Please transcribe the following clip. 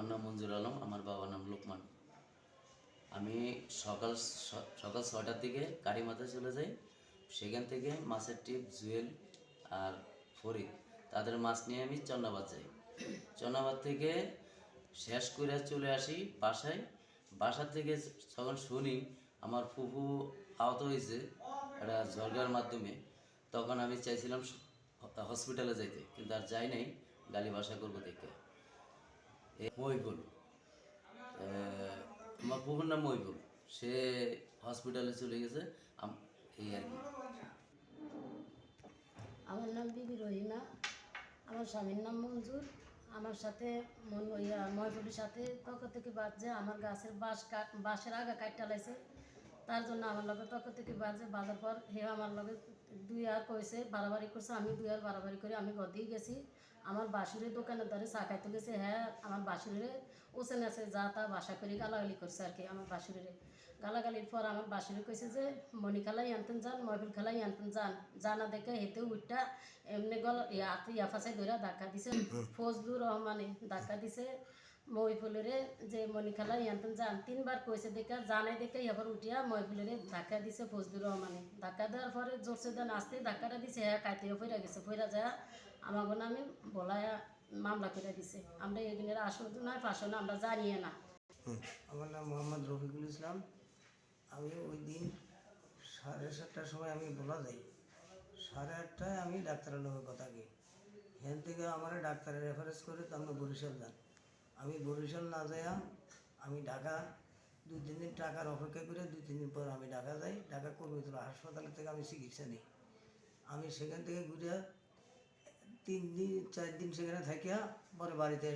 আমার নাম মঞ্জুর আলম, আমার বাবার নাম লোকমান। আমি সকাল সকাল 6টার দিকে কালীমাথায় চলে যাই। সেখান থেকে মাছের টিপ, জুয়েল আর ফরিদ তাদের মাছ নিয়ে আমি চন্নাবাদ যাই। চন্নাবাদ থেকে শেষ করে চলে আসি বাসায়। বাসা থেকে যখন শুনি আমার ফুফু আহত হয়েছে একটা ঝড়গার মাধ্যমে, তখন আমি চাইছিলাম হসপিটালে যাইতে, কিন্তু আর যাই নাই, গালি বাসা করবো দেখে। মহিবুল, আমার ফুফুর নাম মহিবুল, সে হসপিটালে চলে গেছে। এই আর কি। আমার নাম বিবি রহিমা, আমার স্বামীর নাম মঞ্জুর। আমার সাথে মহিবুলের সাথে তখন থেকে বাজছে আমার গাছের বাঁশের আগা কাটটা লাইছে, তার জন্য আমার লগে তখন থেকে বাজে বাজার পর হে আমার লগে 2 আর কইছে, বাড়াবাড়ি করছে। আমি 2 আর বাড়াবাড়ি করে আমি ঘর দিয়ে গেছি। আমার বাসুরের দোকানের ধরে চা খাইতে গেছে। হ্যাঁ, আমার বাসুরে ওসে নেছে যা তা বাসা করে গালাগালি করছে আর কি। আমার বাসুরে গালাগালির পর আমার বাসুরে কইছে যে মণি খালাই আনতেন যান, মহবিল খালাই আনতেন যান। জানা দেখে হেতে উঠটা এমনি ফাঁসাই ধরে ধাক্কা দিছে। ফজলুর রহমানে ধাক্কা দিছে মহিফুলেরে যে মণিখালা ইয়ান্তন যান 3বার কইছে দেখা জানাই দেখে এবার উঠিয়া মহিফুলেরে ধাক্কা দিছে ফজলুর রহমানে। ধাক্কা দেওয়ার পরে জোরসে দেন আসতে ধাক্কাটা দিছে, হ্যাঁ কাইতেও ফিরা গেছে। ফিরা যায় আমাকে নামে বলায়া মামলা করে দিছে। আমরা এগুলোর আসল নয় ফাঁসো না, আমরা জানিয়ে না। আমার নাম মোহাম্মদ রফিকুল ইসলাম। আমি ওই দিন 7:30টার সময় আমি বলা যাই, 8:30টায় আমি ডাক্তারের লোকের কথা গিয়ে এখান থেকে আমার ডাক্তারের রেফারেন্স করে তো আমরা বরিশাল যান। আমি বরিশাল না যাইয়া আমি ঢাকা 2-3 দিন টাকার অপেক্ষা করে 2-3 দিন পর আমি ঢাকা যাই। ঢাকা কবিতলা হাসপাতাল থেকে আমি চিকিৎসা নিই। আমি সেখান থেকে ঘুরে 3-4 দিন সেখানে থাকিয়া পরে বাড়িতে